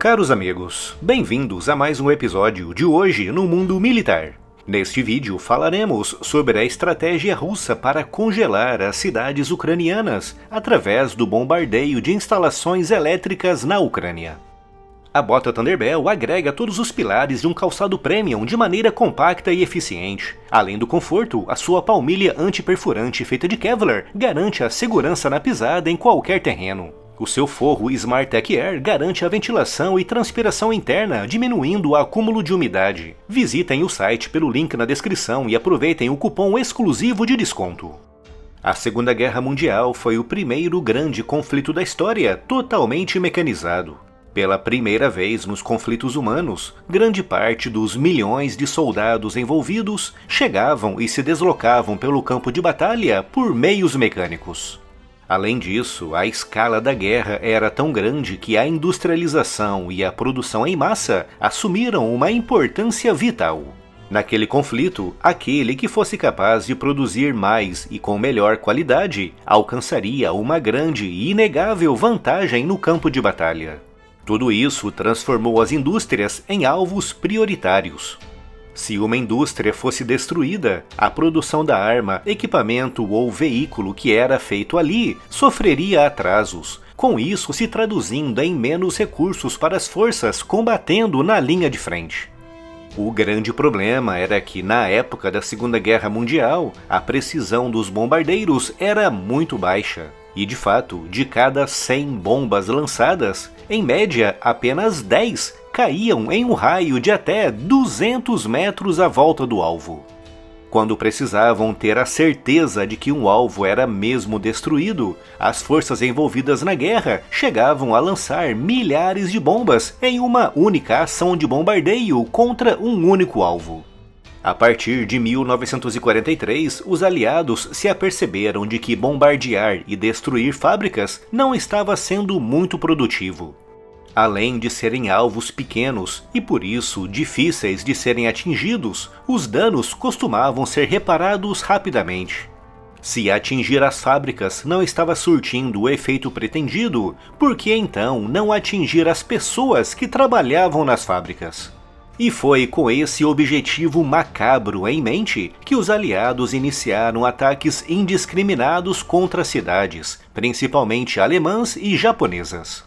Caros amigos, bem-vindos a mais um episódio de Hoje no Mundo Militar. Neste vídeo falaremos sobre a estratégia russa para congelar as cidades ucranianas através do bombardeio de instalações elétricas na Ucrânia. A bota Thunderbell agrega todos os pilares de um calçado premium de maneira compacta e eficiente. Além do conforto, a sua palmilha antiperfurante feita de Kevlar garante a segurança na pisada em qualquer terreno. O seu forro SmartTech Air garante a ventilação e transpiração interna, diminuindo o acúmulo de umidade. Visitem o site pelo link na descrição e aproveitem o cupom exclusivo de desconto. A Segunda Guerra Mundial foi o primeiro grande conflito da história totalmente mecanizado. Pela primeira vez nos conflitos humanos, grande parte dos milhões de soldados envolvidos chegavam e se deslocavam pelo campo de batalha por meios mecânicos. Além disso, a escala da guerra era tão grande que a industrialização e a produção em massa assumiram uma importância vital. Naquele conflito, aquele que fosse capaz de produzir mais e com melhor qualidade alcançaria uma grande e inegável vantagem no campo de batalha. Tudo isso transformou as indústrias em alvos prioritários. Se uma indústria fosse destruída, a produção da arma, equipamento ou veículo que era feito ali sofreria atrasos, com isso se traduzindo em menos recursos para as forças combatendo na linha de frente. O grande problema era que, na época da Segunda Guerra Mundial, a precisão dos bombardeiros era muito baixa. E de fato, de cada 100 bombas lançadas, em média apenas 10 caíam em um raio de até 200 metros à volta do alvo. Quando precisavam ter a certeza de que um alvo era mesmo destruído, as forças envolvidas na guerra chegavam a lançar milhares de bombas em uma única ação de bombardeio contra um único alvo. A partir de 1943, os aliados se aperceberam de que bombardear e destruir fábricas não estava sendo muito produtivo. Além de serem alvos pequenos e por isso difíceis de serem atingidos, os danos costumavam ser reparados rapidamente. Se atingir as fábricas não estava surtindo o efeito pretendido, por que então não atingir as pessoas que trabalhavam nas fábricas? E foi com esse objetivo macabro em mente que os aliados iniciaram ataques indiscriminados contra cidades, principalmente alemãs e japonesas.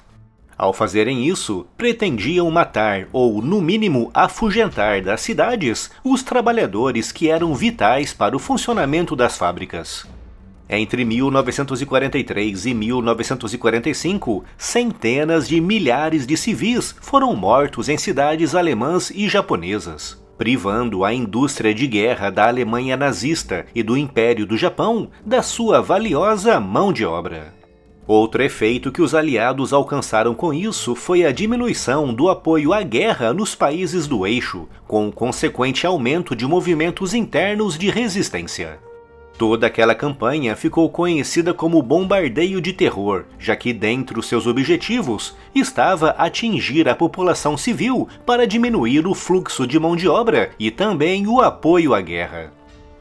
Ao fazerem isso, pretendiam matar ou, no mínimo, afugentar das cidades os trabalhadores que eram vitais para o funcionamento das fábricas. Entre 1943 e 1945, centenas de milhares de civis foram mortos em cidades alemãs e japonesas, privando a indústria de guerra da Alemanha nazista e do Império do Japão da sua valiosa mão de obra. Outro efeito que os aliados alcançaram com isso foi a diminuição do apoio à guerra nos países do eixo, com o consequente aumento de movimentos internos de resistência. Toda aquela campanha ficou conhecida como bombardeio de terror, já que dentre os seus objetivos estava atingir a população civil para diminuir o fluxo de mão de obra e também o apoio à guerra.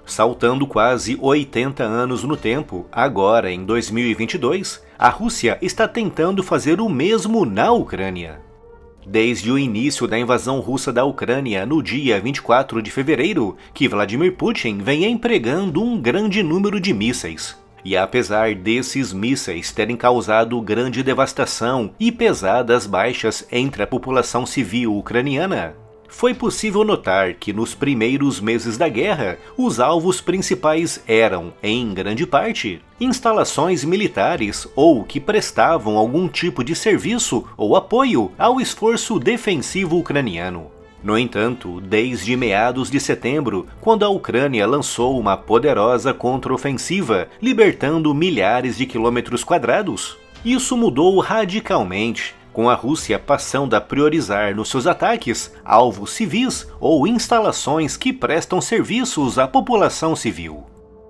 Saltando quase 80 anos no tempo, agora em 2022, a Rússia está tentando fazer o mesmo na Ucrânia. Desde o início da invasão russa da Ucrânia no dia 24 de fevereiro, que Vladimir Putin vem empregando um grande número de mísseis. E apesar desses mísseis terem causado grande devastação e pesadas baixas entre a população civil ucraniana, foi possível notar que nos primeiros meses da guerra, os alvos principais eram, em grande parte, instalações militares ou que prestavam algum tipo de serviço ou apoio ao esforço defensivo ucraniano. No entanto, desde meados de setembro, quando a Ucrânia lançou uma poderosa contraofensiva, libertando milhares de quilômetros quadrados, isso mudou radicalmente, com a Rússia passando a priorizar nos seus ataques alvos civis ou instalações que prestam serviços à população civil.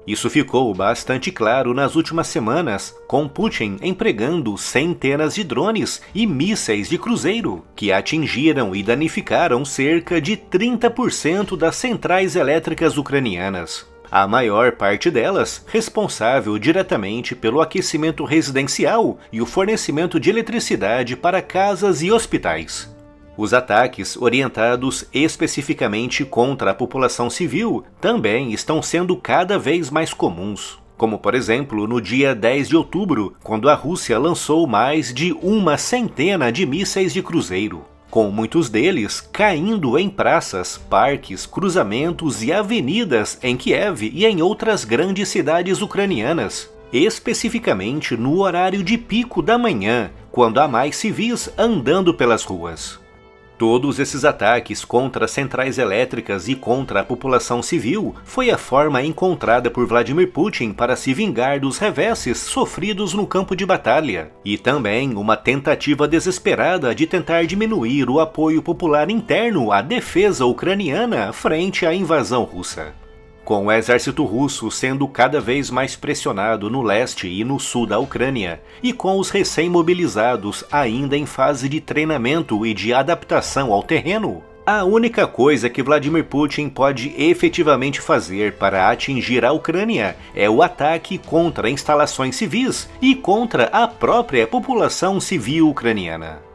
Isso ficou bastante claro nas últimas semanas, com Putin empregando centenas de drones e mísseis de cruzeiro, que atingiram e danificaram cerca de 30% das centrais elétricas ucranianas. A maior parte delas responsável diretamente pelo aquecimento residencial e o fornecimento de eletricidade para casas e hospitais. Os ataques orientados especificamente contra a população civil também estão sendo cada vez mais comuns. Como, por exemplo, no dia 10 de outubro, quando a Rússia lançou mais de 100 de mísseis de cruzeiro, com muitos deles caindo em praças, parques, cruzamentos e avenidas em Kiev e em outras grandes cidades ucranianas, especificamente no horário de pico da manhã, quando há mais civis andando pelas ruas. Todos esses ataques contra centrais elétricas e contra a população civil foi a forma encontrada por Vladimir Putin para se vingar dos reveses sofridos no campo de batalha, e também uma tentativa desesperada de tentar diminuir o apoio popular interno à defesa ucraniana frente à invasão russa. Com o exército russo sendo cada vez mais pressionado no leste e no sul da Ucrânia, e com os recém-mobilizados ainda em fase de treinamento e de adaptação ao terreno, a única coisa que Vladimir Putin pode efetivamente fazer para atingir a Ucrânia é o ataque contra instalações civis e contra a própria população civil ucraniana.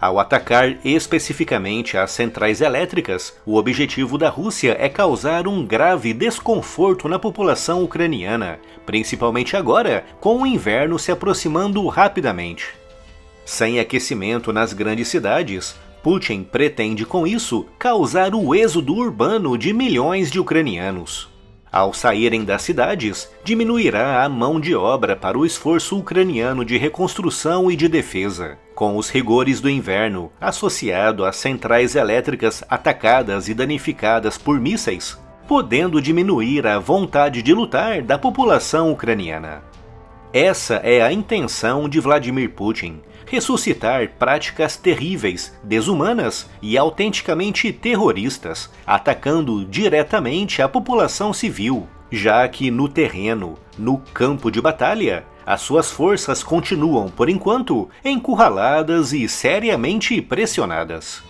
Ao atacar especificamente as centrais elétricas, o objetivo da Rússia é causar um grave desconforto na população ucraniana, principalmente agora, com o inverno se aproximando rapidamente. Sem aquecimento nas grandes cidades, Putin pretende com isso causar o êxodo urbano de milhões de ucranianos. Ao saírem das cidades, diminuirá a mão de obra para o esforço ucraniano de reconstrução e de defesa, com os rigores do inverno, associado às centrais elétricas atacadas e danificadas por mísseis, podendo diminuir a vontade de lutar da população ucraniana. Essa é a intenção de Vladimir Putin: ressuscitar práticas terríveis, desumanas e autenticamente terroristas, atacando diretamente a população civil, já que no terreno, no campo de batalha, as suas forças continuam, por enquanto, encurraladas e seriamente pressionadas.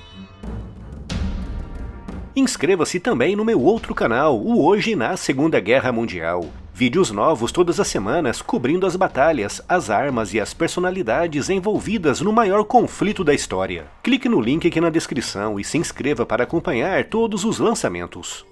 Inscreva-se também no meu outro canal, o Hoje na Segunda Guerra Mundial. Vídeos novos todas as semanas cobrindo as batalhas, as armas e as personalidades envolvidas no maior conflito da história. Clique no link aqui na descrição e se inscreva para acompanhar todos os lançamentos.